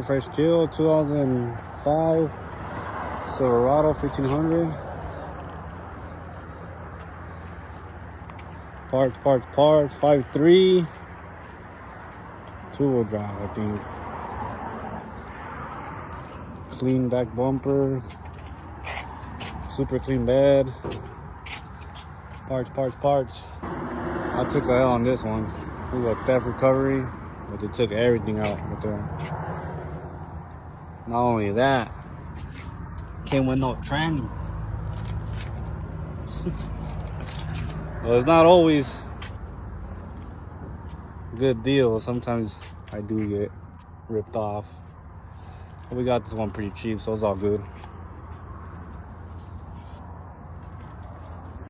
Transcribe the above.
fresh kill, 2005 Silverado 1500. Parts, 5.3. Two-wheel drive, I think. Clean back bumper. Super clean bed. Parts. I took a L on this one. It was a theft recovery, but they took everything out right there. Not only that, came with no tranny. Well, it's not always a good deal. Sometimes I do get ripped off. But we got this one pretty cheap, so it's all good.